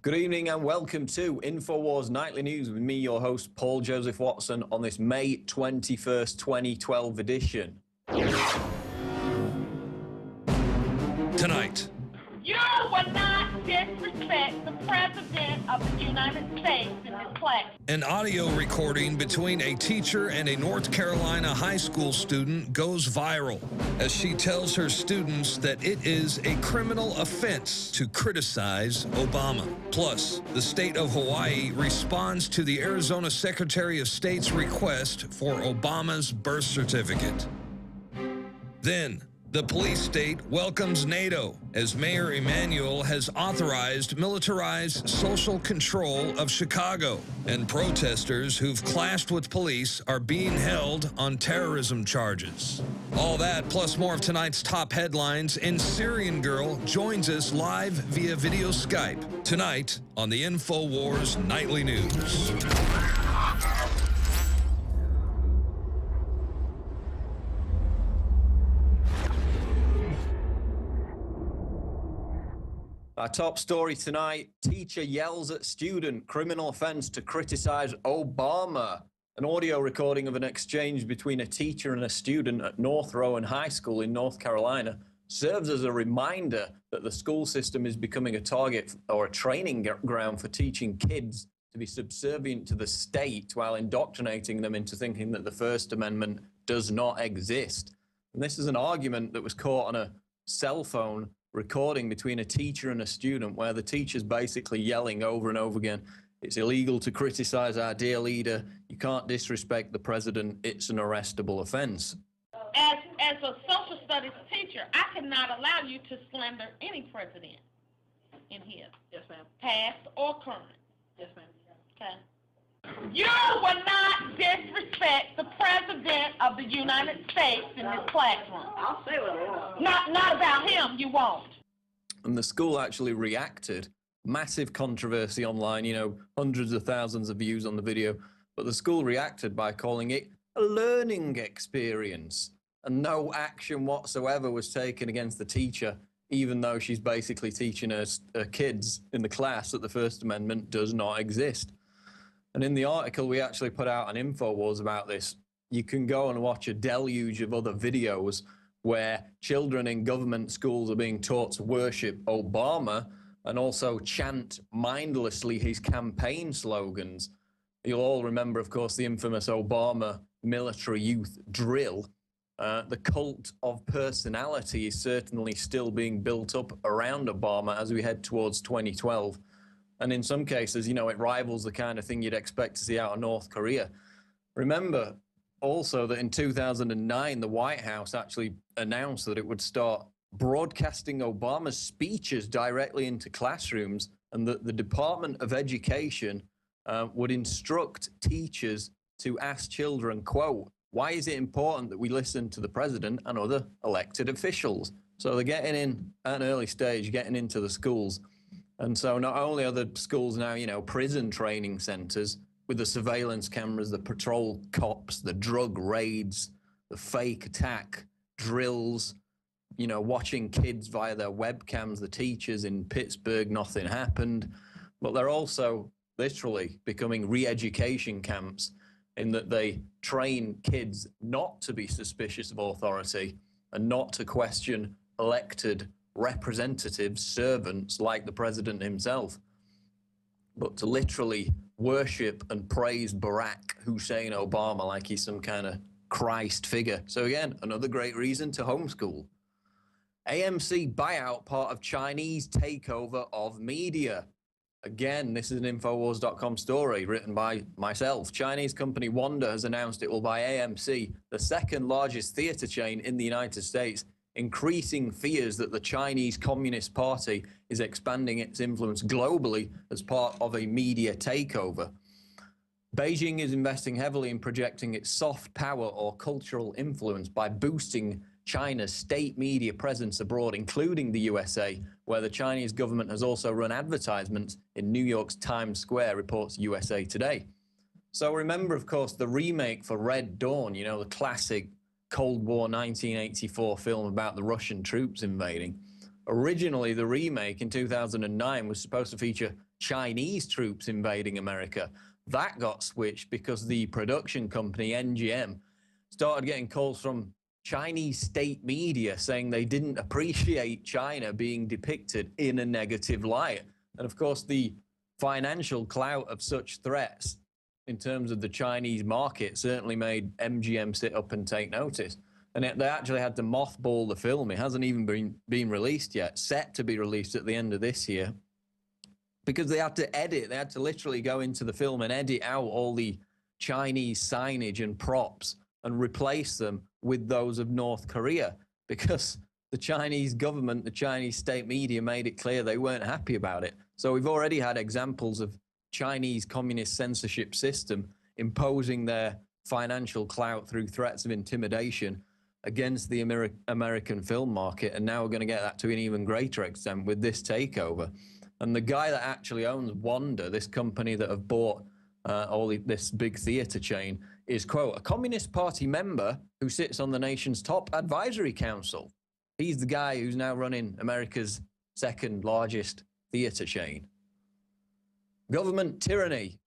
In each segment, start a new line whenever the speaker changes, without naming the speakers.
Good evening and welcome to Infowars Nightly News with me, your host, Paul Joseph Watson, on this May 21st, 2012 edition.
Tonight.
You will not disrespect the President of the United States in this class.
An audio recording between a teacher and a North Carolina high school student goes viral as she tells her students that it is a criminal offense to criticize Obama. Plus, the state of Hawaii responds to the Arizona Secretary of State's request for Obama's birth certificate. Then, the police state welcomes NATO as Mayor Emanuel has authorized militarized social control of Chicago, and protesters who've clashed with police are being held on terrorism charges. All that plus more of tonight's top headlines, and Syrian Girl joins us live via video Skype tonight on the Infowars Nightly News.
Our top story tonight, teacher yells at student, criminal offense to criticize Obama. An audio recording of an exchange between a teacher and a student at North Rowan High School in North Carolina serves as a reminder that the school system is becoming a target or a training ground for teaching kids to be subservient to the state while indoctrinating them into thinking that the First Amendment does not exist. And this is an argument that was caught on a cell phone recording between a teacher and a student where the teacher's basically yelling over and over again, it's illegal to criticize our dear leader, you can't disrespect the president, it's an arrestable offense.
As a social studies teacher, I cannot allow you to slander any president in here. Yes, ma'am. Past or current. Yes, ma'am. Okay. You will not disrespect the President of the United States in this classroom.
I'll say what I want.
Not about him, you won't.
And the school actually reacted. Massive controversy online, you know, hundreds of thousands of views on the video. But the school reacted by calling it a learning experience. And no action whatsoever was taken against the teacher, even though she's basically teaching her kids in the class that the First Amendment does not exist. And in the article, we actually put out an Infowars about this. You can go and watch a deluge of other videos where children in government schools are being taught to worship Obama and also chant mindlessly his campaign slogans. You'll all remember, of course, the infamous Obama military youth drill. The cult of personality is certainly still being built up around Obama as we head towards 2012. And in some cases, you know, it rivals the kind of thing you'd expect to see out of North Korea. Remember also that in 2009, the White House actually announced that it would start broadcasting Obama's speeches directly into classrooms, and that the Department of Education would instruct teachers to ask children, quote, why is it important that we listen to the president and other elected officials? So they're getting in at an early stage, getting into the schools. And so not only are the schools now, you know, prison training centers with the surveillance cameras, the patrol cops, the drug raids, the fake attack drills, you know, watching kids via their webcams, the teachers in Pittsburgh, nothing happened. But they're also literally becoming re-education camps in that they train kids not to be suspicious of authority and not to question elected representatives, servants like the president himself, but to literally worship and praise Barack Hussein Obama like he's some kind of Christ figure. So again, another great reason to homeschool. AMC buyout part of Chinese takeover of media. Again, this is an Infowars.com story written by myself. Chinese company Wanda has announced it will buy AMC, the second largest theater chain in the United States, increasing fears that the Chinese Communist Party is expanding its influence globally as part of a media takeover. Beijing is investing heavily in projecting its soft power or cultural influence by boosting China's state media presence abroad, including the USA, where the Chinese government has also run advertisements in New York's Times Square, reports USA Today. So remember, of course, the remake for Red Dawn, you know, the classic Cold War 1984 film about the Russian troops invading. Originally, the remake in 2009 was supposed to feature Chinese troops invading America. That got switched because the production company, NGM, started getting calls from Chinese state media saying they didn't appreciate China being depicted in a negative light. And of course, the financial clout of such threats in terms of the Chinese market certainly made MGM sit up and take notice. And they actually had to mothball the film. It hasn't even been released yet, set to be released at the end of this year, because they had to edit. They had to literally go into the film and edit out all the Chinese signage and props and replace them with those of North Korea, because the Chinese government, the Chinese state media made it clear they weren't happy about it. So we've already had examples of Chinese communist censorship system imposing their financial clout through threats of intimidation against the American film market, and now we're going to get that to an even greater extent with this takeover. And the guy that actually owns Wanda, this company that have bought this big theater chain, is, quote, a Communist Party member who sits on the nation's top advisory council. He's the guy who's now running America's second largest theater chain. Government tyranny.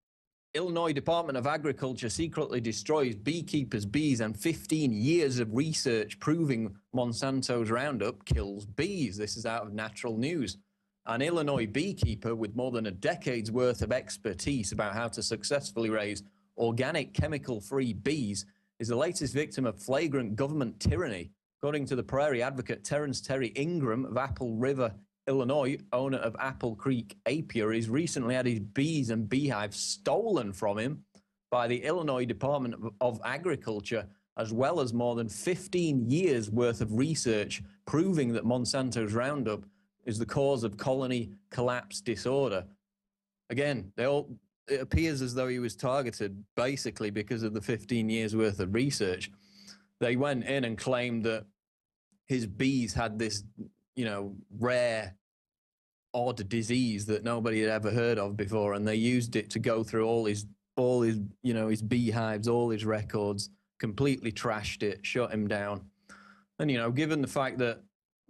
Illinois Department of Agriculture secretly destroys beekeepers' bees, and 15 years of research proving Monsanto's Roundup kills bees. This is out of Natural News. An Illinois beekeeper with more than a decade's worth of expertise about how to successfully raise organic, chemical-free bees is the latest victim of flagrant government tyranny. According to the Prairie Advocate, Terrence Terry Ingram of Apple River, Illinois, owner of Apple Creek Apiaries, recently had his bees and beehives stolen from him by the Illinois Department of Agriculture, as well as more than 15 years worth of research proving that Monsanto's Roundup is the cause of colony collapse disorder. Again, it appears as though he was targeted basically because of the 15 years worth of research. They went in and claimed that his bees had this, rare, odd disease that nobody had ever heard of before, and they used it to go through all his, his beehives, all his records, completely trashed it, shut him down. And, given the fact that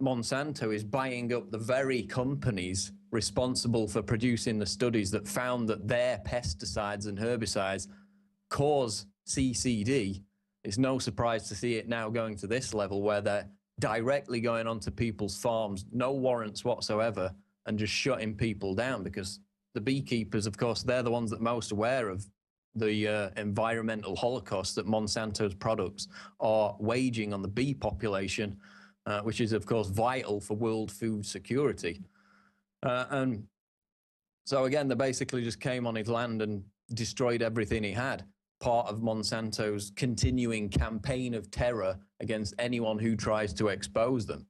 Monsanto is buying up the very companies responsible for producing the studies that found that their pesticides and herbicides cause CCD, it's no surprise to see it now going to this level where they're directly going onto people's farms, no warrants whatsoever, and just shutting people down, because the beekeepers, of course, they're the ones that are most aware of the environmental holocaust that Monsanto's products are waging on the bee population, which is, of course, vital for world food security. And so, again, they basically just came on his land and destroyed everything he had, part of Monsanto's continuing campaign of terror against anyone who tries to expose them.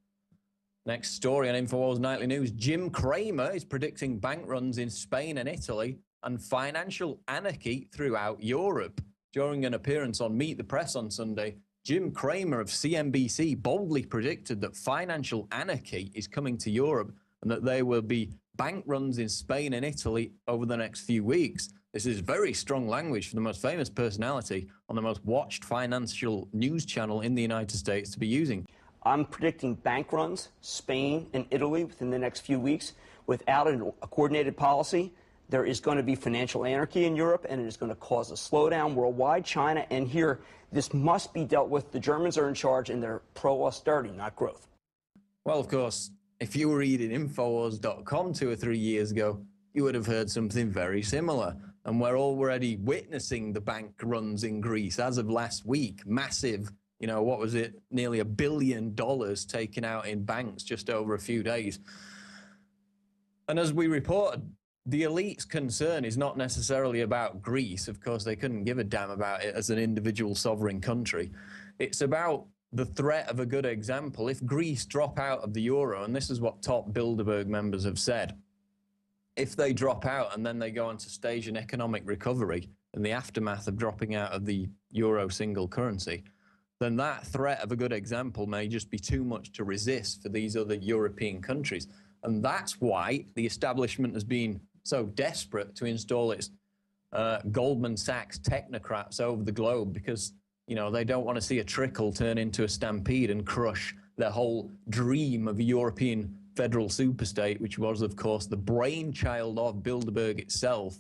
Next story on Infowars Nightly News. Jim Cramer is predicting bank runs in Spain and Italy and financial anarchy throughout Europe. During an appearance on Meet the Press on Sunday, Jim Cramer of CNBC boldly predicted that financial anarchy is coming to Europe and that there will be bank runs in Spain and Italy over the next few weeks. This is very strong language for the most famous personality on the most watched financial news channel in the United States to be using.
I'm predicting bank runs, Spain and Italy within the next few weeks. Without a coordinated policy, there is going to be financial anarchy in Europe, and it is going to cause a slowdown worldwide. China and here, this must be dealt with. The Germans are in charge, and they're pro-austerity, not growth.
Well, of course, if you were reading Infowars.com 2 or 3 years ago, you would have heard something very similar. And we're already witnessing the bank runs in Greece as of last week. Massive, what was it? Nearly $1 billion taken out in banks just over a few days. And as we reported, the elite's concern is not necessarily about Greece. Of course, they couldn't give a damn about it as an individual sovereign country. It's about the threat of a good example. If Greece drop out of the euro, and this is what top Bilderberg members have said, if they drop out and then they go on to stage an economic recovery in the aftermath of dropping out of the euro single currency, then that threat of a good example may just be too much to resist for these other European countries. And that's why the establishment has been so desperate to install its Goldman Sachs technocrats over the globe, because, they don't want to see a trickle turn into a stampede and crush their whole dream of a European federal superstate, which was, of course, the brainchild of Bilderberg itself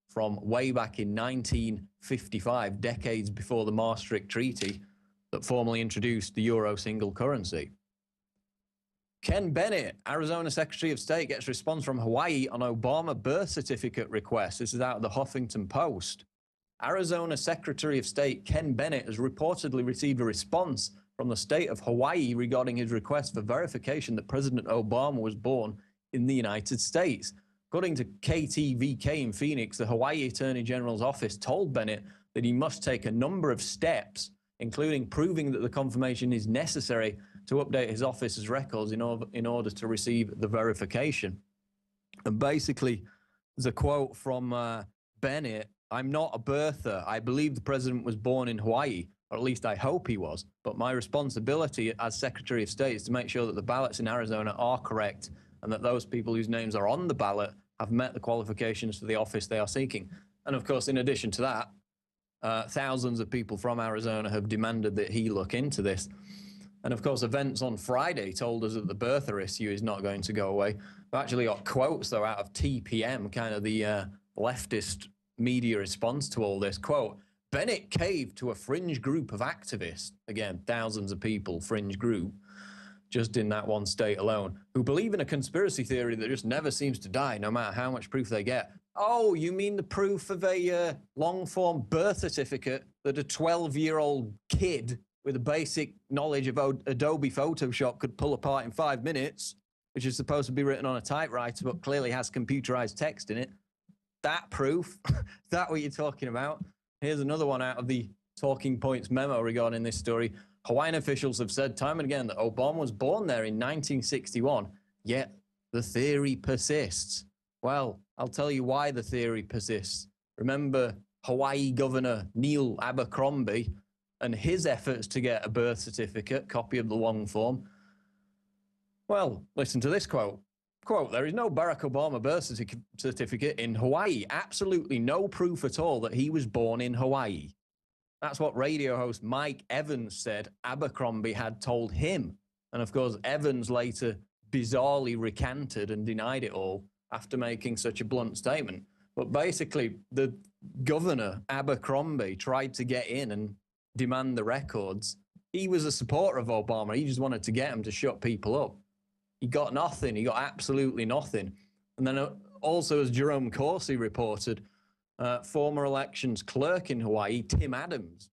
from way back in 1955, decades before the Maastricht Treaty that formally introduced the euro single currency. Ken Bennett, Arizona Secretary of State, gets response from Hawaii on Obama birth certificate request. This is out of the Huffington Post. Arizona Secretary of State Ken Bennett has reportedly received a response from the state of Hawaii regarding his request for verification that President Obama was born in the United States. According to KTVK in Phoenix, the Hawaii Attorney General's office told Bennett that he must take a number of steps, including proving that the confirmation is necessary to update his office's records in order to receive the verification. And basically, there's a quote from Bennett: "I'm not a birther. I believe the president was born in Hawaii, or at least I hope he was. But my responsibility as Secretary of State is to make sure that the ballots in Arizona are correct and that those people whose names are on the ballot have met the qualifications for the office they are seeking." And of course, in addition to that, thousands of people from Arizona have demanded that he look into this. And of course, events on Friday told us that the birther issue is not going to go away. We've actually got quotes, though, out of TPM, kind of the leftist media response to all this. Quote, "Bennett caved to a fringe group of activists," again, thousands of people, fringe group, just in that one state alone, "who believe in a conspiracy theory that just never seems to die, no matter how much proof they get." Oh, you mean the proof of a long-form birth certificate that a 12-year-old kid with a basic knowledge of Adobe Photoshop could pull apart in 5 minutes, which is supposed to be written on a typewriter, but clearly has computerized text in it? That proof? Is that what you're talking about? Here's another one out of the Talking Points memo regarding this story. Hawaiian officials have said time and again that Obama was born there in 1961, yet the theory persists. Well, I'll tell you why the theory persists. Remember Hawaii Governor Neil Abercrombie and his efforts to get a birth certificate, copy of the long form? Well, listen to this quote. Quote, "There is no Barack Obama birth certificate in Hawaii. Absolutely no proof at all that he was born in Hawaii." That's what radio host Mike Evans said Abercrombie had told him. And of course, Evans later bizarrely recanted and denied it all after making such a blunt statement. But basically, the governor, Abercrombie, tried to get in and demand the records. He was a supporter of Obama. He just wanted to get him to shut people up. He got nothing. He got absolutely nothing. And then also, as Jerome Corsi reported, former elections clerk in Hawaii, Tim Adams,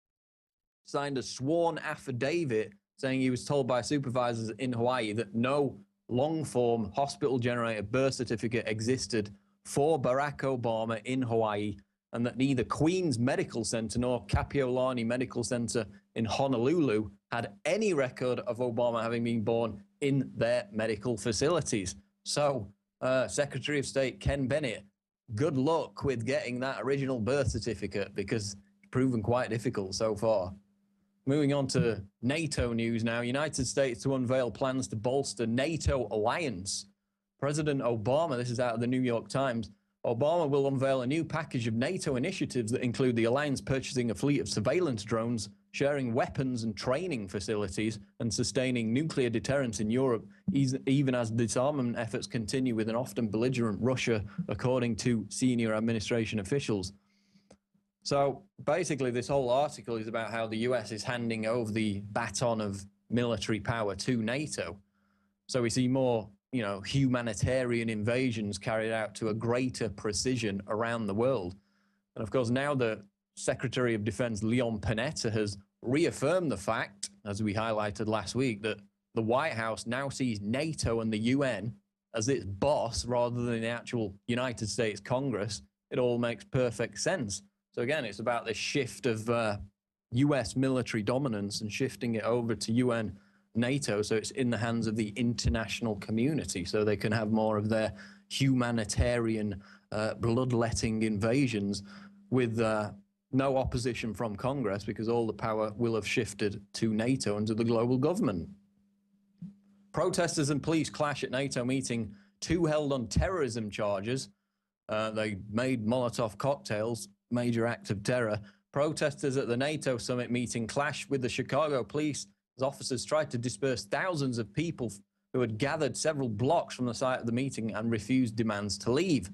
signed a sworn affidavit saying he was told by supervisors in Hawaii that no long-form hospital-generated birth certificate existed for Barack Obama in Hawaii, and that neither Queens Medical Center nor Kapiolani Medical Center in Honolulu had any record of Obama having been born in their medical facilities. So, Secretary of State Ken Bennett, good luck with getting that original birth certificate, because it's proven quite difficult so far. Moving on to NATO news now. United States to unveil plans to bolster NATO alliance. President Obama, this is out of the New York Times, Obama will unveil a new package of NATO initiatives that include the alliance purchasing a fleet of surveillance drones, sharing weapons and training facilities, and sustaining nuclear deterrence in Europe, even as disarmament efforts continue with an often belligerent Russia, according to senior administration officials. So basically, this whole article is about how the US is handing over the baton of military power to NATO. So we see more, humanitarian invasions carried out to a greater precision around the world. And of course, now the Secretary of Defense Leon Panetta has reaffirmed the fact, as we highlighted last week, that the White House now sees NATO and the UN as its boss rather than the actual United States Congress. It all makes perfect sense. So again, it's about this shift of US military dominance and shifting it over to UN NATO, so it's in the hands of the international community, so they can have more of their humanitarian bloodletting invasions with no opposition from Congress, because all the power will have shifted to NATO and to the global government. Protesters and police clash at NATO meeting, 2 held on terrorism charges. They made Molotov cocktails, major act of terror. Protesters at the NATO summit meeting clashed with the Chicago police as officers tried to disperse thousands of people who had gathered several blocks from the site of the meeting and refused demands to leave.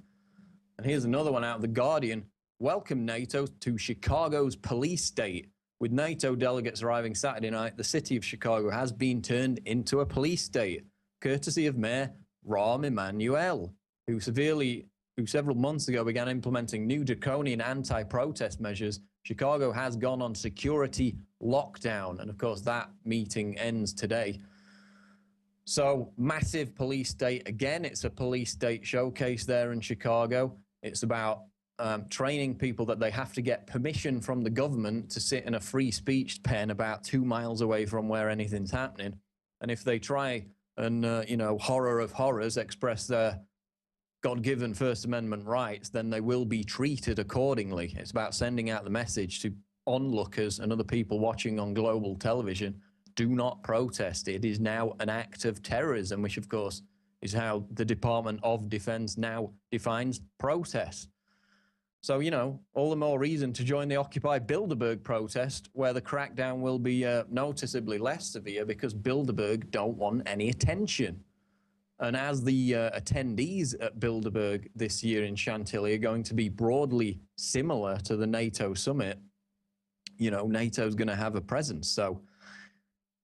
And here's another one out of The Guardian. Welcome NATO to Chicago's police state. With NATO delegates arriving Saturday night, the city of Chicago has been turned into a police state, courtesy of Mayor Rahm Emanuel, who several months ago began implementing new draconian anti-protest measures. Chicago has gone on security lockdown. And of course, that meeting ends today. So massive police state. Again, it's a police state showcase there in Chicago. It's about training people that they have to get permission from the government to sit in a free speech pen about 2 miles away from where anything's happening. And if they try and, horror of horrors, express their God-given First Amendment rights, then they will be treated accordingly. It's about sending out the message to onlookers and other people watching on global television: do not protest. It is now an act of terrorism, which of course is how the Department of Defense now defines protest. So, all the more reason to join the Occupy Bilderberg protest, where the crackdown will be noticeably less severe because Bilderberg don't want any attention. And as the attendees at Bilderberg this year in Chantilly are going to be broadly similar to the NATO summit, NATO's going to have a presence. So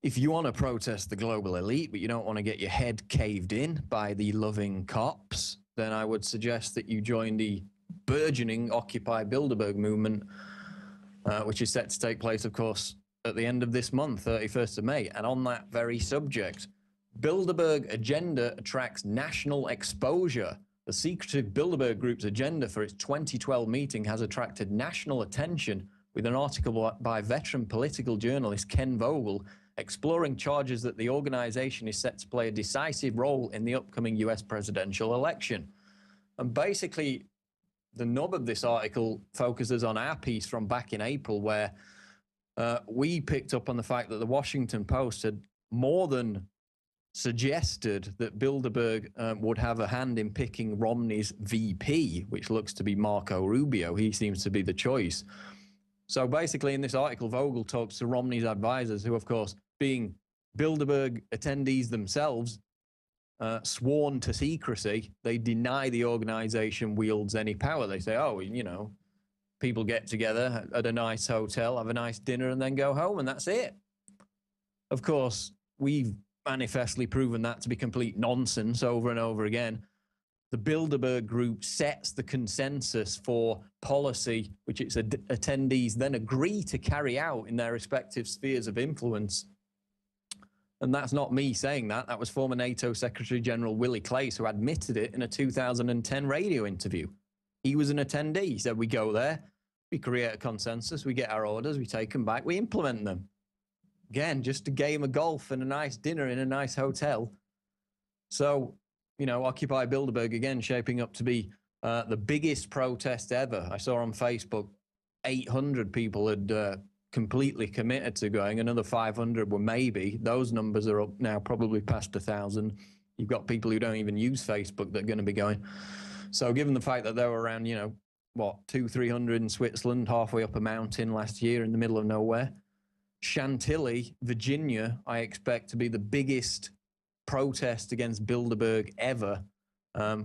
if you want to protest the global elite, but you don't want to get your head caved in by the loving cops, then I would suggest that you join the burgeoning Occupy Bilderberg movement, which is set to take place, of course, at the end of this month, 31st of May. And on that very subject, Bilderberg agenda attracts national exposure. The secretive Bilderberg Group's agenda for its 2012 meeting has attracted national attention, with an article by veteran political journalist Ken Vogel exploring charges that the organization is set to play a decisive role in the upcoming US presidential election. And basically, the nub of this article focuses on our piece from back in April, where we picked up on the fact that the Washington Post had more than suggested that Bilderberg would have a hand in picking Romney's VP, which looks to be Marco Rubio. He seems to be the choice. So basically, in this article, Vogel talks to Romney's advisors, who, of course, being Bilderberg attendees themselves, sworn to secrecy, they deny the organization wields any power. They say, people get together at a nice hotel, have a nice dinner, and then go home, and that's it. Of course, we've manifestly proven that to be complete nonsense over and over again. The Bilderberg Group sets the consensus for policy, which its attendees then agree to carry out in their respective spheres of influence. And that's not me saying that. That was former NATO Secretary General Willie Claes, who admitted it in a 2010 radio interview. He was an attendee. He said, we go there, we create a consensus, we get our orders, we take them back, we implement them. Again, just a game of golf and a nice dinner in a nice hotel. So, Occupy Bilderberg, again, shaping up to be the biggest protest ever. I saw on Facebook 800 people had completely committed to going. Another 500 were maybe. Those numbers are up now, probably past 1,000. You've got people who don't even use Facebook that are going to be going. So given the fact that there were around, 200-300 in Switzerland, halfway up a mountain last year in the middle of nowhere, Chantilly, Virginia, I expect to be the biggest protest against Bilderberg ever,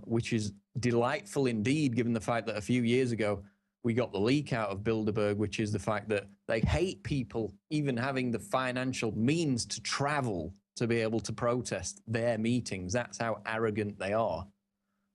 which is delightful indeed, given the fact that a few years ago we got the leak out of Bilderberg, which is the fact that they hate people even having the financial means to travel to be able to protest their meetings. That's how arrogant they are.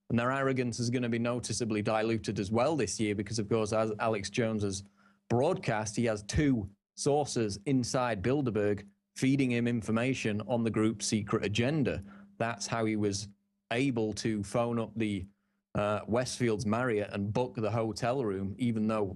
And their arrogance is going to be noticeably diluted as well this year because, of course, as Alex Jones has broadcast, he has two sources inside Bilderberg feeding him information on the group's secret agenda. That's how he was able to phone up the Westfield's Marriott and book the hotel room, even though,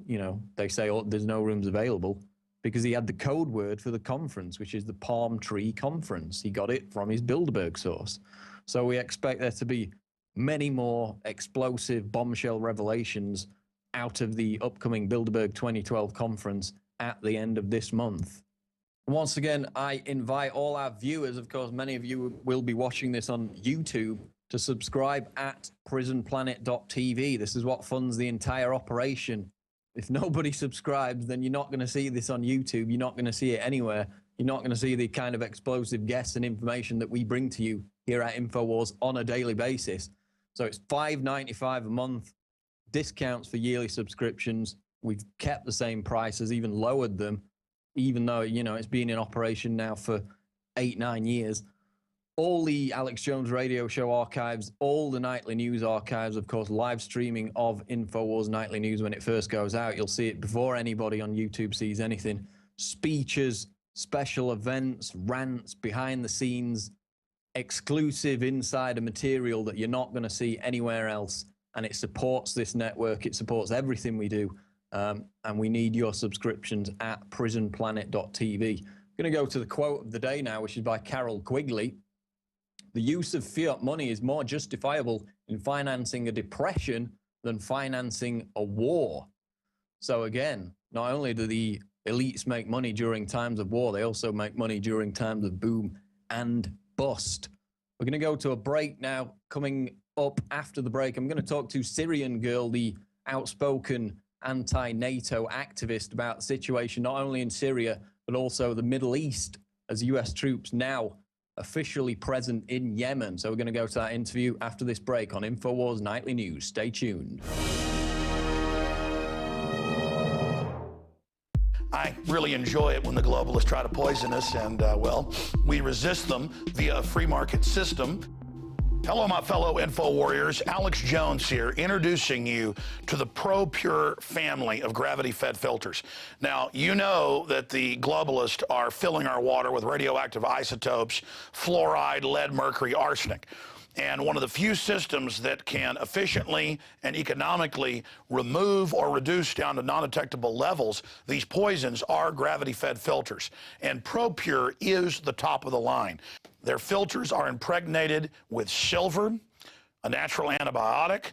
they say there's no rooms available, because he had the code word for the conference, which is the Palm Tree Conference. He got it from his Bilderberg source. So we expect there to be many more explosive bombshell revelations out of the upcoming Bilderberg 2012 conference at the end of this month. Once again, I invite all our viewers, of course, many of you will be watching this on YouTube, to subscribe at prisonplanet.tv. This is what funds the entire operation. If nobody subscribes, then you're not going to see this on YouTube. You're not going to see it anywhere. You're not going to see the kind of explosive guests and information that we bring to you here at Infowars on a daily basis. So it's $5.95 a month, discounts for yearly subscriptions. We've kept the same prices, even lowered them, even though, you know, it's been in operation now for 8-9 years. All the Alex Jones radio show archives, all the nightly news archives, of course, live streaming of Infowars nightly news when it first goes out. You'll see it before anybody on YouTube sees anything. Speeches, special events, rants, behind the scenes, exclusive insider material that you're not going to see anywhere else. And it supports this network. It supports everything we do. And we need your subscriptions at prisonplanet.tv. I'm going to go to the quote of the day now, which is by Carol Quigley. The use of fiat money is more justifiable in financing a depression than financing a war. So again, not only do the elites make money during times of war, they also make money during times of boom and bust. We're going to go to a break now. Coming up after the break, I'm going to talk to Syrian Girl, the outspoken anti-NATO activist, about the situation not only in Syria, but also the Middle East, as US troops now officially present in Yemen. So we're going to go to that interview after this break on Infowars Nightly News. Stay tuned.
I really enjoy it when the globalists try to poison us, and, well, we resist them via a free market system. Hello, my fellow Info Warriors. Alex Jones here, introducing you to the ProPure family of gravity-fed filters. Now, you know that the globalists are filling our water with radioactive isotopes, fluoride, lead, mercury, arsenic. And one of the few systems that can efficiently and economically remove or reduce down to non-detectable levels these poisons are gravity-fed filters. And ProPure is the top of the line. Their filters are impregnated with silver, a natural antibiotic.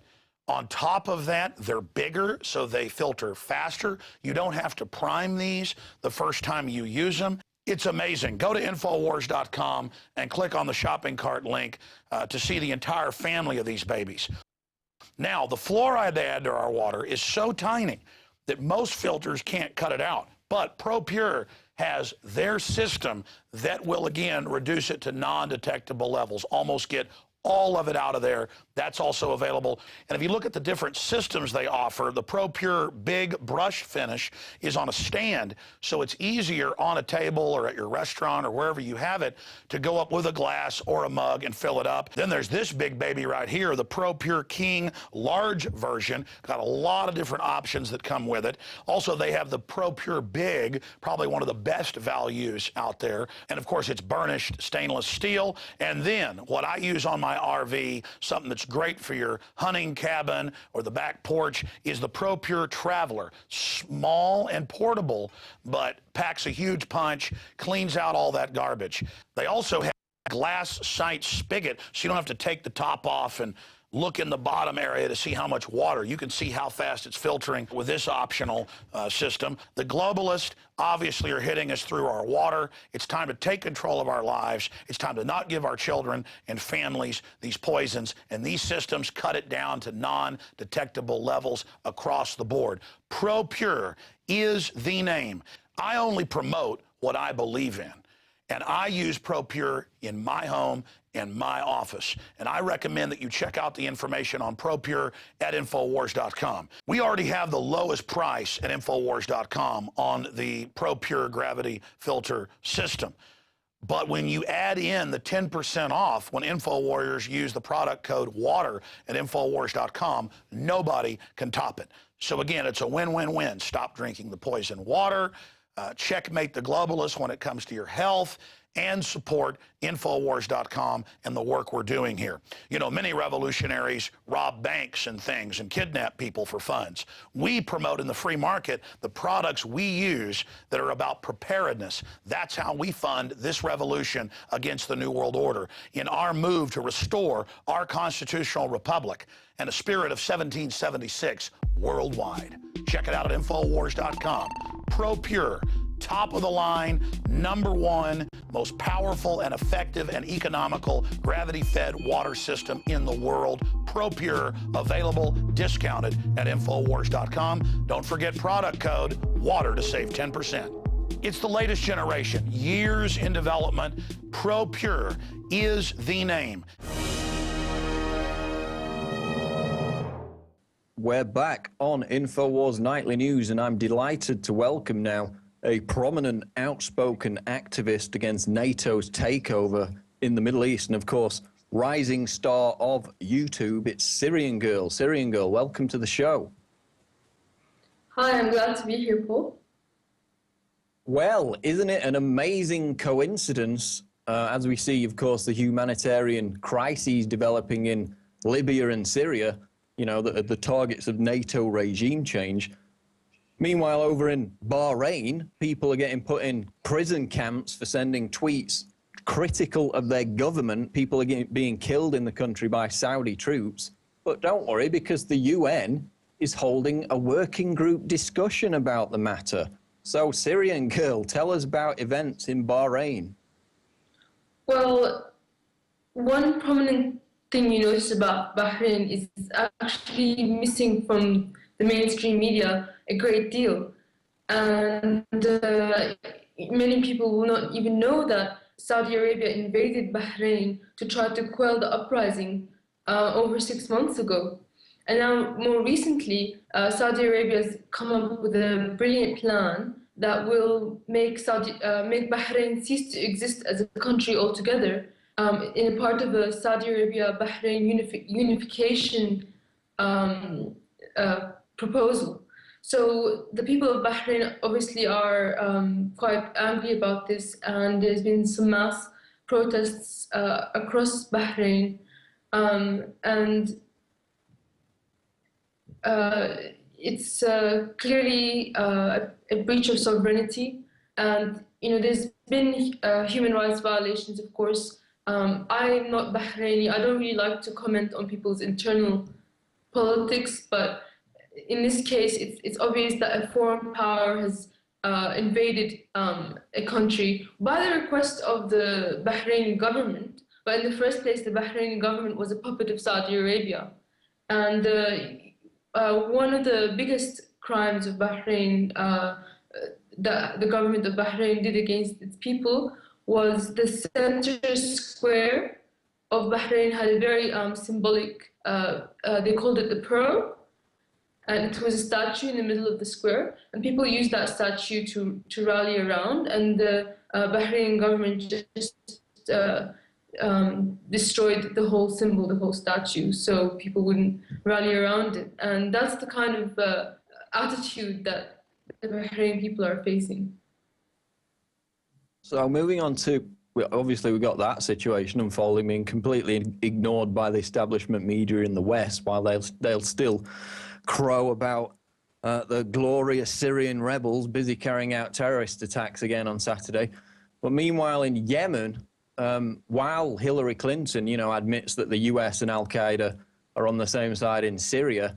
On top of that, they're bigger, so they filter faster. You don't have to prime these the first time you use them. It's amazing. Go to Infowars.com and click on the shopping cart link to see the entire family of these babies. Now, the fluoride they add to our water is so tiny that most filters can't cut it out. But ProPure has their system that will, again, reduce it to non-detectable levels, almost get all of it out of there. That's also available. And if you look at the different systems they offer, the ProPure Big Brush Finish is on a stand, so it's easier on a table or at your restaurant or wherever you have it to go up with a glass or a mug and fill it up. Then there's this big baby right here, the ProPure King large version. Got a lot of different options that come with it. Also, they have the ProPure Big, probably one of the best values out there. And of course, it's burnished stainless steel. And then what I use on my RV, something that's great for your hunting cabin or the back porch, is the ProPure Traveler. Small and portable, but packs a huge punch, cleans out all that garbage. They also have a glass sight spigot, so you don't have to take the top off and look in the bottom area to see how much water. You can see how fast it's filtering with this optional system. The globalists obviously are hitting us through our water. It's time to take control of our lives. It's time to not give our children and families these poisons, and these systems cut it down to non-detectable levels across the board. ProPure is the name. I only promote what I believe in, and I use ProPure in my home and my office. And I recommend that you check out the information on ProPure at Infowars.com. We already have the lowest price at Infowars.com on the ProPure gravity filter system. But when you add in the 10% off when InfoWarriors use the product code WATER at Infowars.com, nobody can top it. So again, it's a win-win-win. Stop drinking the poison water, checkmate the globalists when it comes to your health, and support Infowars.com and the work we're doing here. You know, many revolutionaries rob banks and things and kidnap people for funds. We promote in the free market the products we use that are about preparedness. That's how we fund this revolution against the New World Order in our move to restore our constitutional republic and a spirit of 1776 worldwide. Check it out at Infowars.com. ProPure, top of the line, #1, most powerful and effective and economical gravity-fed water system in the world. ProPure, available, discounted at Infowars.com. Don't forget product code WATER to save 10%. It's the latest generation, years in development. ProPure is the name.
We're back on Infowars Nightly News, and I'm delighted to welcome now a prominent, outspoken activist against NATO's takeover in the Middle East, and of course, rising star of YouTube. It's Syrian Girl. Syrian Girl, welcome to the show.
Hi, I'm glad to be here, Paul.
Well, isn't it an amazing coincidence, as we see, of course, the humanitarian crises developing in Libya and Syria, you know, the targets of NATO regime change. Meanwhile, over in Bahrain, people are getting put in prison camps for sending tweets critical of their government. People are being killed in the country by Saudi troops. But don't worry, because the UN is holding a working group discussion about the matter. So, Syrian Girl, tell us about events in Bahrain.
Well, one prominent thing you notice about Bahrain is actually missing from the mainstream media a great deal. And many people will not even know that Saudi Arabia invaded Bahrain to try to quell the uprising over 6 months ago. And now, more recently, Saudi Arabia has come up with a brilliant plan that will make Bahrain cease to exist as a country altogether, in a part of a Saudi Arabia-Bahrain unification proposal. So the people of Bahrain obviously are quite angry about this, and there's been some mass protests across Bahrain, and it's clearly a breach of sovereignty. And you know, there's been human rights violations, of course. I'm not Bahraini. I don't really like to comment on people's internal politics, but in this case, it's obvious that a foreign power has invaded a country by the request of the Bahraini government. But in the first place, the Bahraini government was a puppet of Saudi Arabia. And one of the biggest crimes of Bahrain, that the government of Bahrain did against its people, was the center square of Bahrain had a very symbolic, they called it the Pearl, and it was a statue in the middle of the square, and people used that statue to rally around, and the Bahrain government just destroyed the whole symbol, the whole statue, so people wouldn't rally around it. And that's the kind of attitude that the Bahrain people are facing.
So moving on to, obviously we got that situation unfolding, being completely ignored by the establishment media in the West, while they'll still crow about the glorious Syrian rebels busy carrying out terrorist attacks again on Saturday. But meanwhile in Yemen, while Hillary Clinton, you know, admits that the US and Al-Qaeda are on the same side in Syria,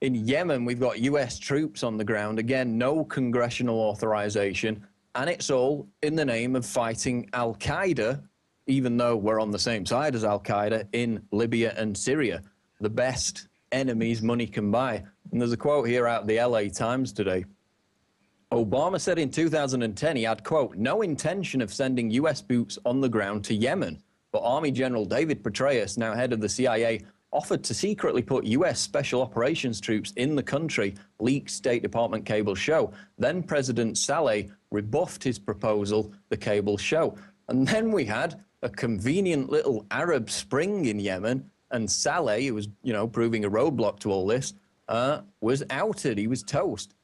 in Yemen we've got US troops on the ground, again, no congressional authorization, and it's all in the name of fighting Al-Qaeda, even though we're on the same side as Al-Qaeda in Libya and Syria, the best enemies money can buy. And there's a quote here out of the LA Times today. Obama said in 2010 he had, quote, no intention of sending US boots on the ground to Yemen, but Army General David Petraeus, now head of the CIA, offered to secretly put US Special Operations troops in the country, leaked State Department cables show. Then President Saleh rebuffed his proposal, the cables show. And then we had a convenient little Arab Spring in Yemen, and Saleh, who was, you know, proving a roadblock to all this, was outed. He was toast.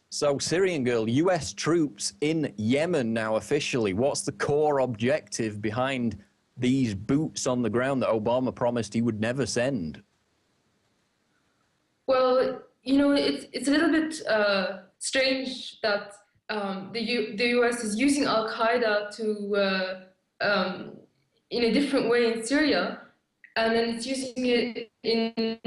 So, Syrian Girl, US troops in Yemen now officially. What's the core objective behind these boots on the ground that Obama promised he would never send?
Well, you know, it's a little bit strange that the US is using Al-Qaeda to, in a different way in Syria, and then it's using it in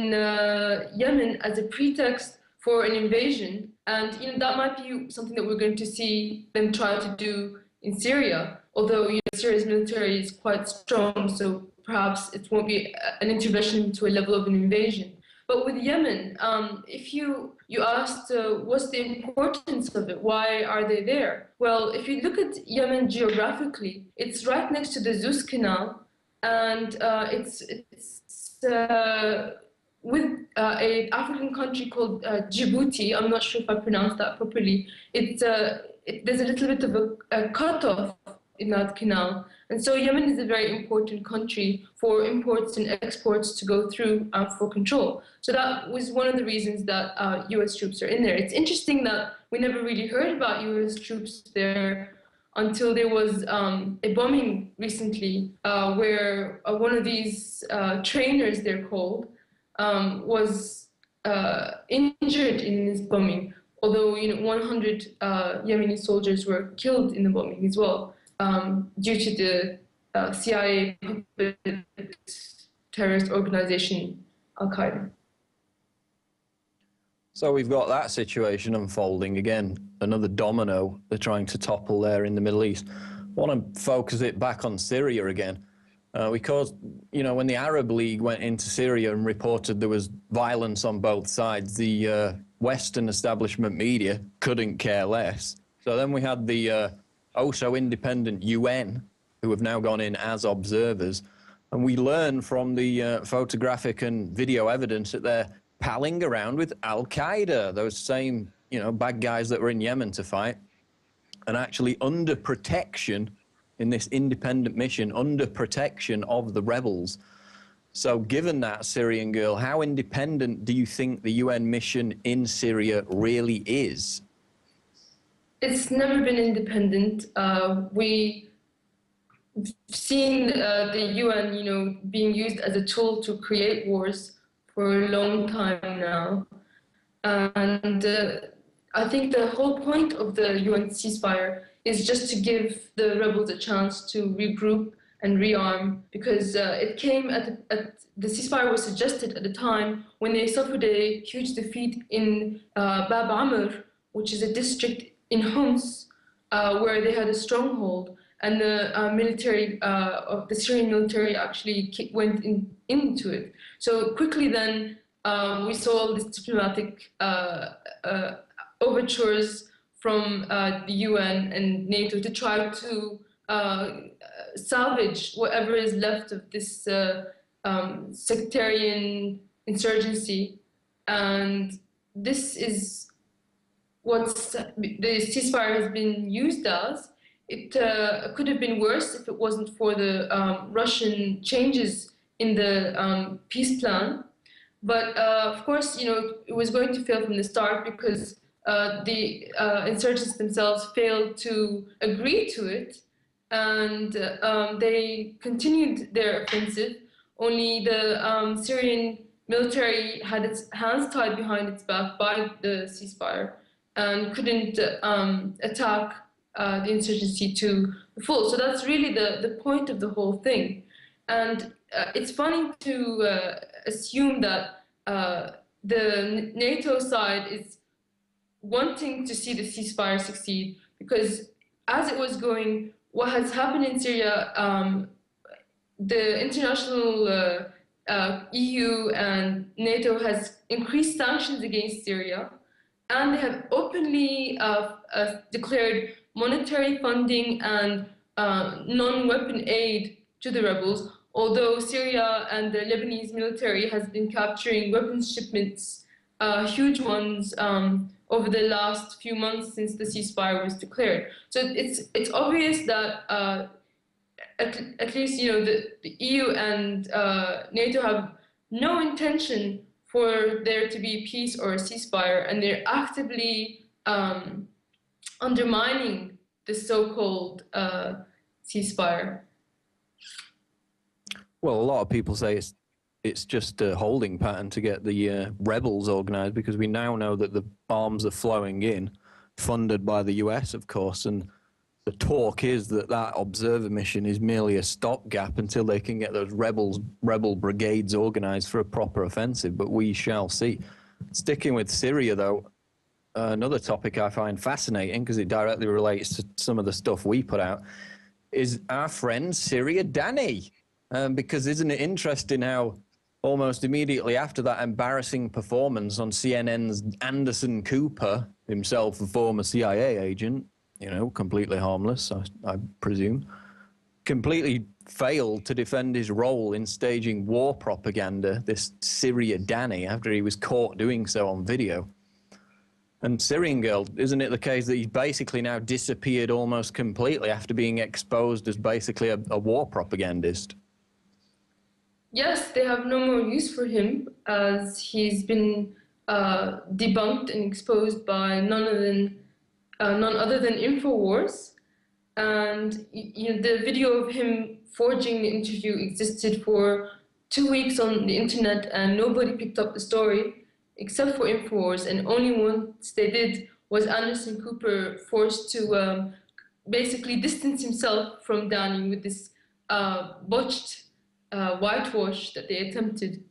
Yemen as a pretext for an invasion. And you know, that might be something that we're going to see them try to do in Syria, although you know, Syria's military is quite strong, so perhaps it won't be an intervention to a level of an invasion. But with Yemen, if you asked what's the importance of it, why are they there? Well, if you look at Yemen geographically, it's right next to the Suez Canal, and it's with an African country called Djibouti. I'm not sure if I pronounced that properly. There's a little bit of a cutoff in that canal. And so Yemen is a very important country for imports and exports to go through for control. So that was one of the reasons that US troops are in there. It's interesting that we never really heard about US troops there until there was a bombing recently where one of these trainers, they're called, was injured in this bombing, although 100 Yemeni soldiers were killed in the bombing as well. Due to the CIA terrorist organization, Al-Qaeda.
So we've got that situation unfolding again, another domino they're trying to topple there in the Middle East. I want to focus it back on Syria again. Because, when the Arab League went into Syria and reported there was violence on both sides, the Western establishment media couldn't care less. So then we had the also independent UN, who have now gone in as observers. And we learn from the photographic and video evidence that they're palling around with Al-Qaeda, those same, bad guys that were in Yemen to fight, and actually under protection in this independent mission, under protection of the rebels. So given that, Syrian Girl, how independent do you think the UN mission in Syria really is?
It's never been independent. We've seen the UN, being used as a tool to create wars for a long time now. And I think the whole point of the UN ceasefire is just to give the rebels a chance to regroup and rearm, because it came the ceasefire was suggested at a time when they suffered a huge defeat in Bab Amr, which is a district in Homs, where they had a stronghold, and the military of the Syrian military actually went into it. So quickly then we saw this diplomatic overtures from the UN and NATO to try to salvage whatever is left of this sectarian insurgency. And this is what the ceasefire has been used as. It could have been worse if it wasn't for the Russian changes in the peace plan. But of course, it was going to fail from the start because the insurgents themselves failed to agree to it, and they continued their offensive. Only the Syrian military had its hands tied behind its back by the ceasefire and couldn't attack the insurgency to the full. So that's really the point of the whole thing. And it's funny to assume that the NATO side is wanting to see the ceasefire succeed, because as it was going, what has happened in Syria, the international EU and NATO has increased sanctions against Syria, and they have openly declared monetary funding and non-weapon aid to the rebels, although Syria and the Lebanese military has been capturing weapons shipments, huge ones, over the last few months since the ceasefire was declared. So it's obvious that at least the EU and NATO have no intention for there to be peace or a ceasefire, and they're actively undermining the so-called ceasefire.
Well, a lot of people say it's just a holding pattern to get the rebels organized, because we now know that the arms are flowing in, funded by the US, of course, and the talk is that observer mission is merely a stopgap until they can get those rebel brigades organized for a proper offensive, but we shall see. Sticking with Syria, though, another topic I find fascinating, because it directly relates to some of the stuff we put out, is our friend Syria Danny. Because isn't it interesting how almost immediately after that embarrassing performance on CNN's Anderson Cooper, himself a former CIA agent, you know, completely harmless, I presume, completely failed to defend his role in staging war propaganda, this Syria Danny, after he was caught doing so on video. And Syrian Girl, isn't it the case that he's basically now disappeared almost completely after being exposed as basically a war propagandist?
Yes, they have no more use for him, as he's been debunked and exposed by none other than Infowars. And the video of him forging the interview existed for 2 weeks on the internet, and nobody picked up the story except for Infowars. And only once they did was Anderson Cooper forced to basically distance himself from Danny with this botched whitewash that they attempted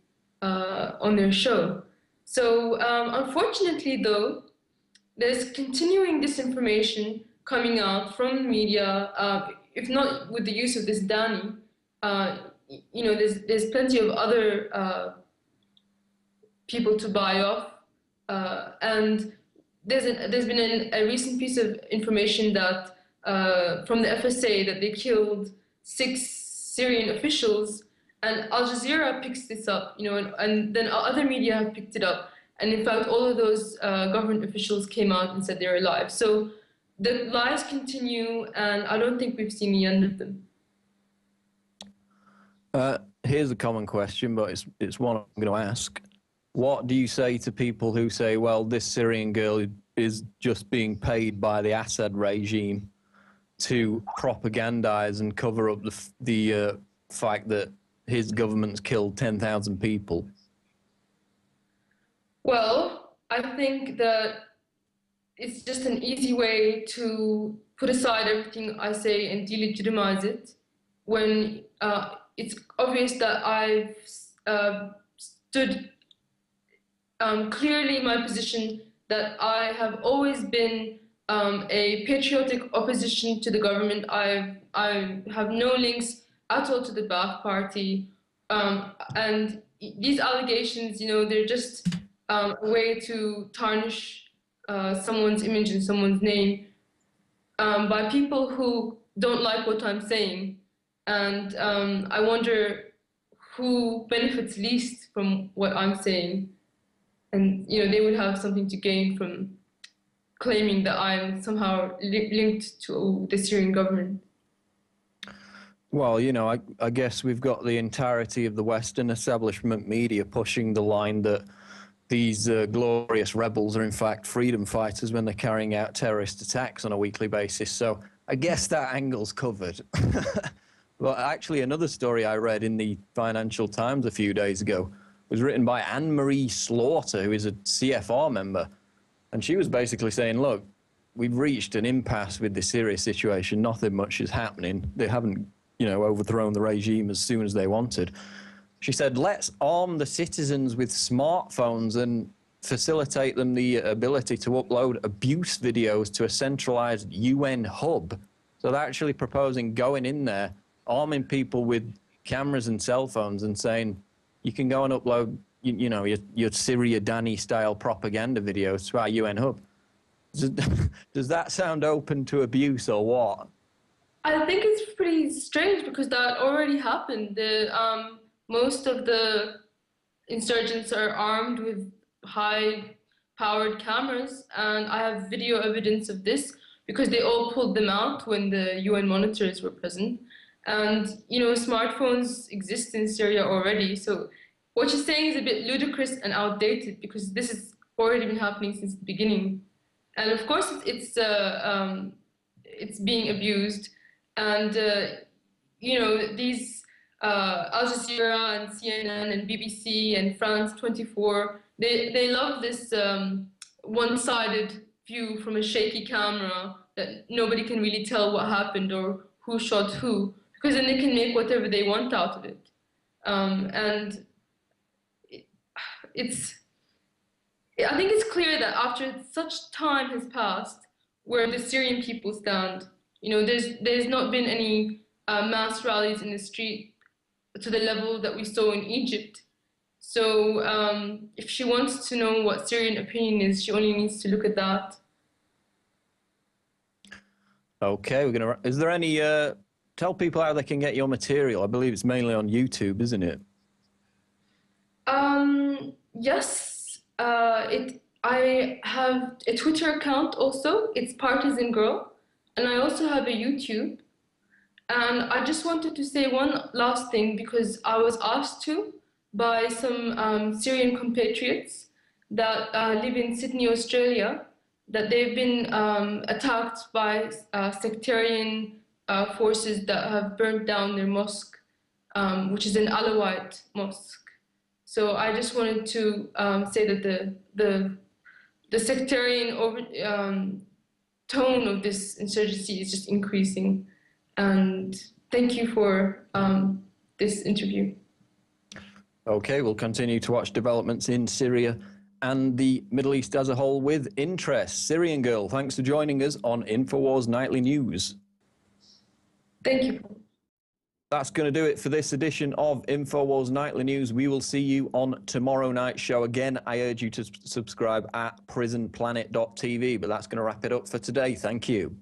on their show. So unfortunately, though, there's continuing disinformation coming out from the media, if not with the use of this Danny. There's plenty of other people to buy off, and there's been a recent piece of information that from the FSA that they killed 6 Syrian officials, and Al Jazeera picks this up, and then other media have picked it up, and in fact all of those government officials came out and said they're alive. So the lies continue, and I don't think we've seen the end of them.
Here's a common question, but it's one I'm going to ask. What do you say to people who say, well, this Syrian girl is just being paid by the Assad regime to propagandize and cover up the fact that his government's killed 10,000 people?
Well, I think that it's just an easy way to put aside everything I say and delegitimize it, when it's obvious that I've stood clearly in my position that I have always been a patriotic opposition to the government. I have no links at all to the Ba'ath Party, and these allegations, they're just a way to tarnish someone's image and someone's name by people who don't like what I'm saying. And I wonder who benefits least from what I'm saying. And, they would have something to gain from claiming that I'm somehow linked to the Syrian government.
Well, I guess we've got the entirety of the Western establishment media pushing the line that these glorious rebels are in fact freedom fighters when they're carrying out terrorist attacks on a weekly basis. So I guess that angle's covered. But actually, another story I read in the Financial Times a few days ago was written by Anne-Marie Slaughter, who is a CFR member. And she was basically saying, look, we've reached an impasse with the Syria situation. Nothing much is happening. They haven't, overthrown the regime as soon as they wanted. She said, let's arm the citizens with smartphones and facilitate them the ability to upload abuse videos to a centralized UN hub. So they're actually proposing going in there, arming people with cameras and cell phones and saying, you can go and upload, your Syria Danny style propaganda videos to our UN hub. Does that sound open to abuse or what?
I think it's pretty strange because that already happened. Most of the insurgents are armed with high-powered cameras, and I have video evidence of this because they all pulled them out when the UN monitors were present. And, smartphones exist in Syria already. So what she's saying is a bit ludicrous and outdated because this has already been happening since the beginning. And of course, it's being abused. And, these Al Jazeera and CNN and BBC and France 24, they love this one-sided view from a shaky camera that nobody can really tell what happened or who shot who, because then they can make whatever they want out of it. And I think it's clear that after such time has passed where the Syrian people stand, there's not been any mass rallies in the street to the level that we saw in Egypt. So if she wants to know what Syrian opinion is, she only needs to look at that.
Okay, is there any, tell people how they can get your material. I believe it's mainly on YouTube, isn't it?
Yes, I have a Twitter account also. It's Partisan Girl, and I also have a YouTube. And I just wanted to say one last thing, because I was asked to by some Syrian compatriots that live in Sydney, Australia, that they've been attacked by sectarian forces that have burnt down their mosque, which is an Alawite mosque. So I just wanted to say that the sectarian tone of this insurgency is just increasing. And thank you for this interview.
Okay, we'll continue to watch developments in Syria and the Middle East as a whole with interest. Syrian Girl, thanks for joining us on Infowars Nightly News.
Thank you.
That's going to do it for this edition of Infowars Nightly News. We will see you on tomorrow night's show. Again, I urge you to subscribe at prisonplanet.tv, but that's going to wrap it up for today. Thank you.